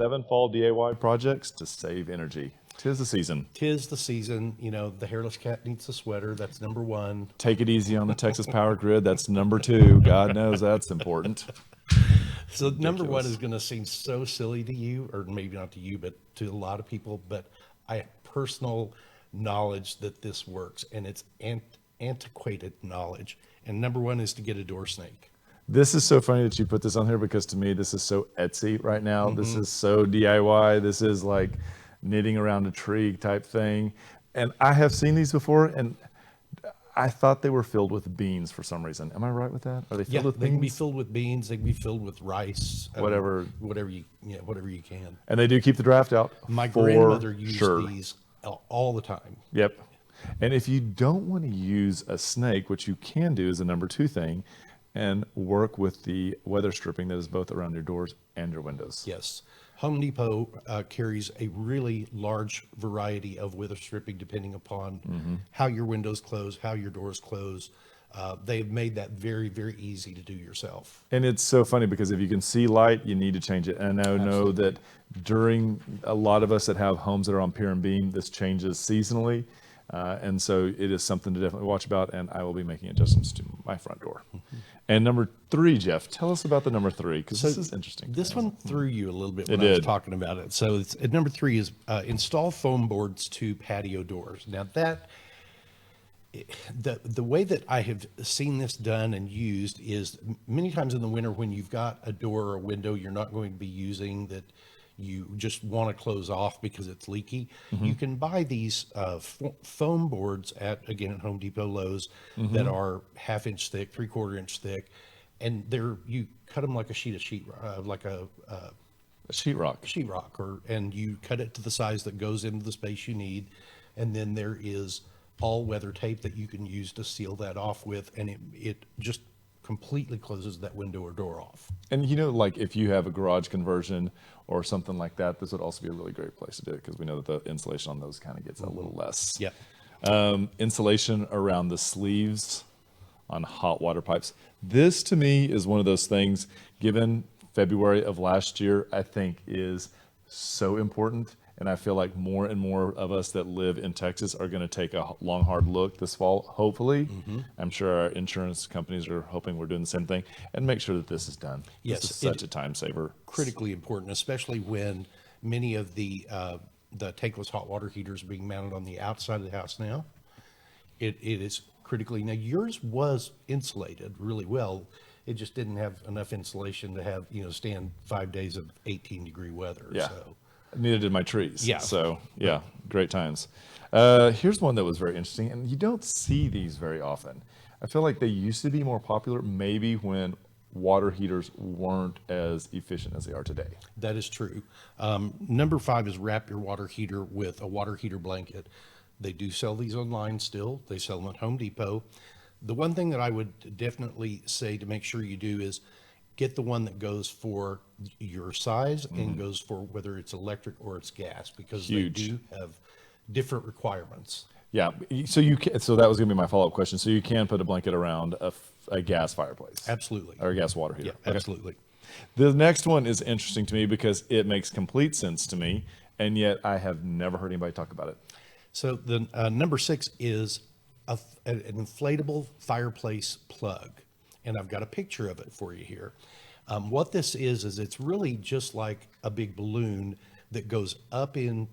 7 fall DIY projects to save energy. 'Tis the season. Tis the season. You know, the hairless cat needs a sweater. That's number one. Take it easy on the Texas power grid. That's number 2. God knows that's important. So number one is going to seem so silly to you, or maybe not to you, but to a lot of people. But I have personal knowledge that this works, and it's antiquated knowledge. And number one is to get a door snake. This is so funny that you put this on here, because to me, this is so Etsy right now. This is so DIY. This is like knitting around a tree type thing. And I have seen these before, and I thought they were filled with beans for some reason. Am I right with that? Are they filled with beans? They can be filled with beans. They can be filled with rice. Whatever you can. And they do keep the draft out. My grandmother used these all the time. Yep. And if you don't want to use a snake, what you can do is a number 2 thing, and work with the weather stripping that is both around your doors and your windows. Yes. Home Depot carries a really large variety of weather stripping depending upon how your windows close, how your doors close. They've made that very, very easy to do yourself. And it's so funny because if you can see light, you need to change it. And I know that during a lot of us that have homes that are on pier and beam, this changes seasonally. And so it is something to definitely watch about, and I will be making adjustments to my front door. And number 3, Jeff, tell us about the number 3, because this is interesting. This one threw you a little bit when I was talking about it. So number 3 is install foam boards to patio doors. Now the way that I have seen this done and used is many times in the winter when you've got a door or a window you're not going to be using, that you just want to close off because it's leaky. You can buy these foam boards at Home Depot, Lowe's, that are 1/2 inch thick, 3/4 inch thick, and you cut them like a like a sheetrock, and you cut it to the size that goes into the space you need, and then there is all weather tape that you can use to seal that off with, and it just completely closes that window or door off. And you know, like if you have a garage conversion or something like that, this would also be a really great place to do it, because we know that the insulation on those kind of gets a little less. Yeah. Insulation around the sleeves on hot water pipes. This to me is one of those things, given February of last year, I think is so important. And I feel like more and more of us that live in Texas are going to take a long, hard look this fall, hopefully. I'm sure our insurance companies are hoping we're doing the same thing, and make sure that this is done. Yes, this is such a time saver. Critically important, especially when many of the tankless hot water heaters are being mounted on the outside of the house now. It is critically, now yours was insulated really well. It just didn't have enough insulation to have, stand 5 days of 18-degree weather. Yeah. So. Neither did my trees. Yeah. So yeah, great times. Here's one that was very interesting, and you don't see these very often. I feel like they used to be more popular maybe when water heaters weren't as efficient as they are today. That is true. Number 5 is wrap your water heater with a water heater blanket. They do sell these online still. They sell them at Home Depot. The one thing that I would definitely say to make sure you do is get the one that goes for your size and goes for whether it's electric or it's gas, because they do have different requirements. Yeah, so you can, so that was going to be my follow-up question. So you can put a blanket around a gas fireplace. Absolutely. Or a gas water heater. Yeah, absolutely. The next one is interesting to me because it makes complete sense to me, and yet I have never heard anybody talk about it. So the number 6 is an inflatable fireplace plug. And I've got a picture of it for you here. What this is it's really just like a big balloon that goes up into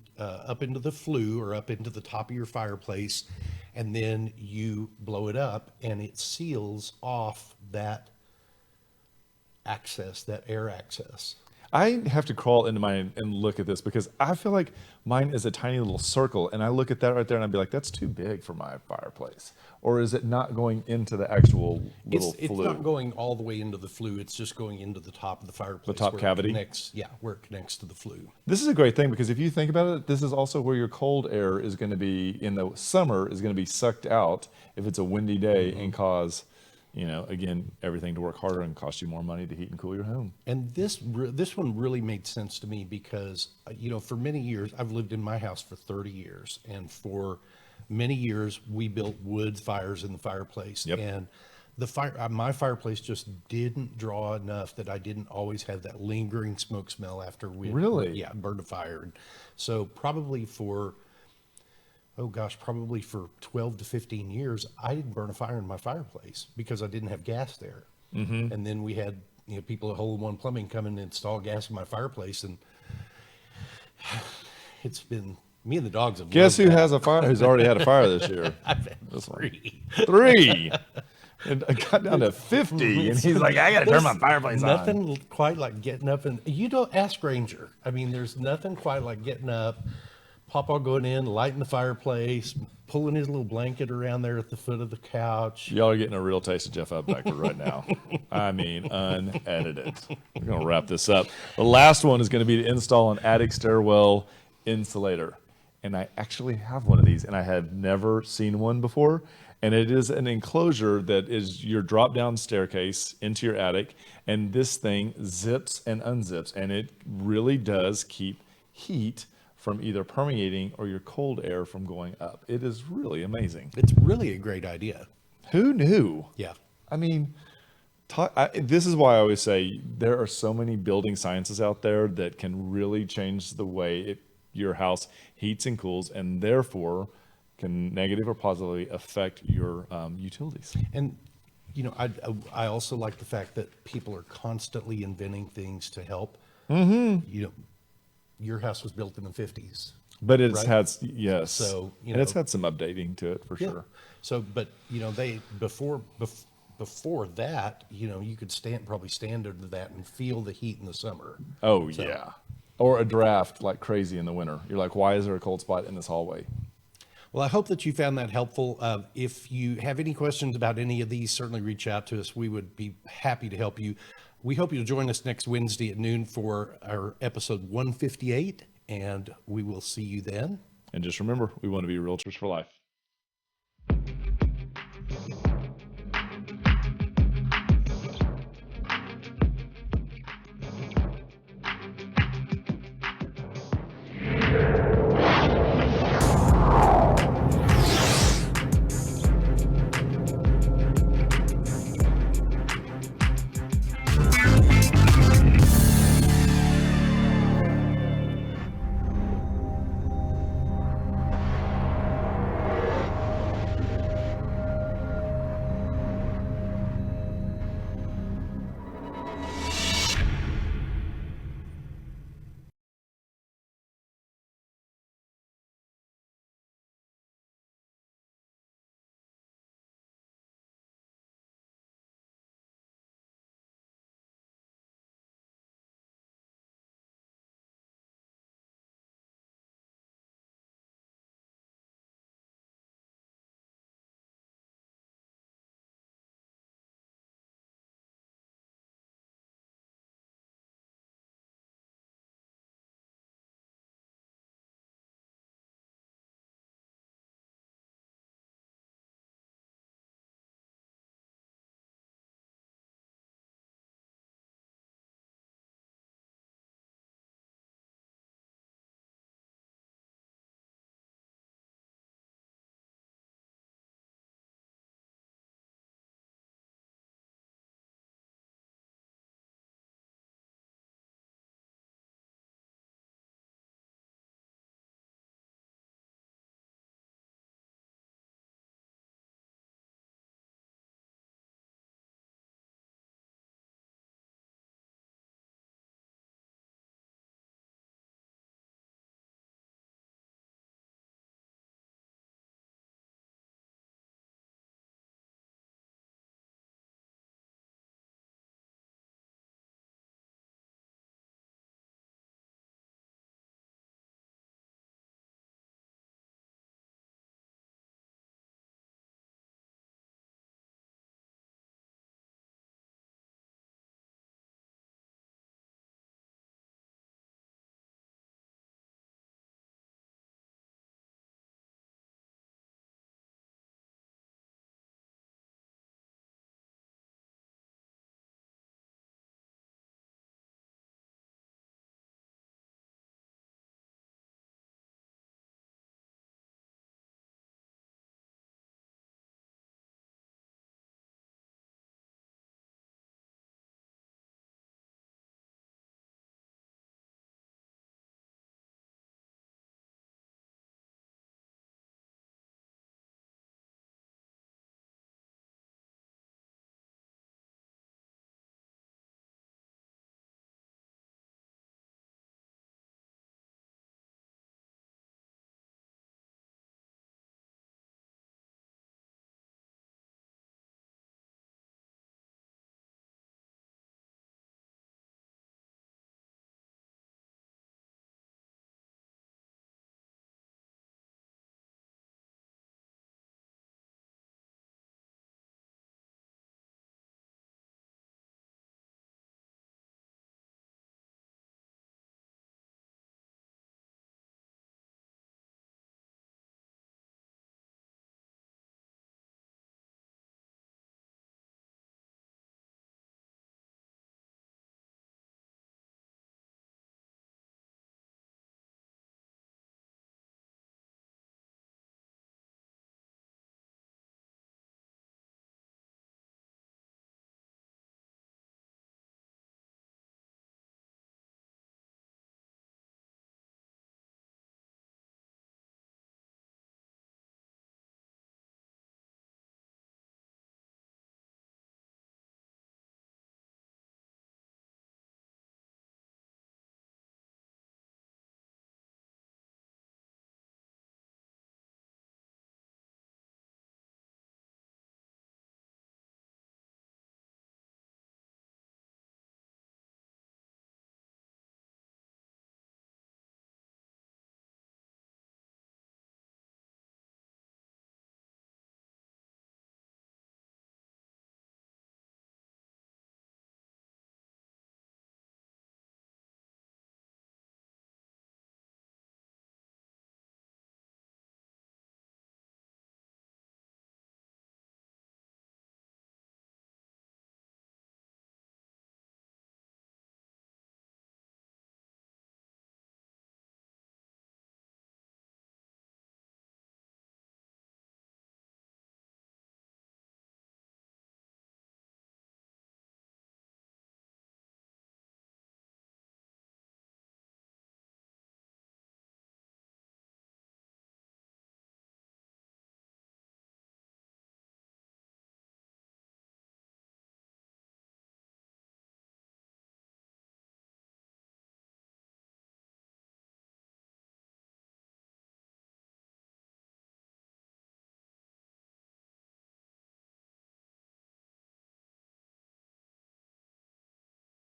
the flue or up into the top of your fireplace, and then you blow it up and it seals off that air access. I have to crawl into mine and look at this because I feel like mine is a tiny little circle, and I look at that right there and I'd be like, that's too big for my fireplace. Or is it not going into the actual little flue? It's not going all the way into the flue. It's just going into the top of the fireplace. The top cavity? Where it connects to the flue. This is a great thing because if you think about it, this is also where your cold air is going to be in the summer, is going to be sucked out if it's a windy day and cause, again, everything to work harder and cost you more money to heat and cool your home. And this one really made sense to me because, for many years, I've lived in my house for 30 years. And for many years, we built wood fires in the fireplace. Yep. And My fireplace just didn't draw enough that I didn't always have that lingering smoke smell after we Really? yeah, burned a fire. And so probably for, oh gosh, probably for 12 to 15 years, I didn't burn a fire in my fireplace because I didn't have gas there. And then we had, people at Hole in One Plumbing come and install gas in my fireplace, and it's been, me and the dogs have Guess who loved that. has a fire? Who's already had a fire this year? I've had This one. 3. 3. And I got down to 50, and he's like, I got to turn my fireplace on. Nothing quite like getting up and you don't ask Ranger. I mean, there's nothing quite like getting up, Papa going in, lighting the fireplaplace, pulling his little blanket around there at the foot of the couch. Y'all are getting a real taste of Jeff Updike right now. I mean, unedited. We're going to wrap this up. The last one is going to be to install an attic stairwell insulator. And I actually have one of these, and I had never seen one before. And it is an enclosure that is your drop-down staircase into your attic. And this thing zips and unzips, and it really does keep heat from either permeating or your cold air from going up. It is really amazing. It's really a great idea. Who knew? Yeah. I mean, this is why I always say there are so many building sciences out there that can really change the way your house heats and cools, and therefore can negative or positively affect your utilities. And, I also like the fact that people are constantly inventing things to help. Your house was built in the 50s. But it's Right. had, yes. So, and it's had some updating to it for sure. So, but they before that, you could probably stand under that and feel the heat in the summer. Oh, yeah. Or a draft like crazy in the winter. You're like, why is there a cold spot in this hallway? Well, I hope that you found that helpful. If you have any questions about any of these, certainly reach out to us. We would be happy to help you. We hope you'll join us next Wednesday at noon for our episode 158, and we will see you then. And just remember, we want to be realtors for life.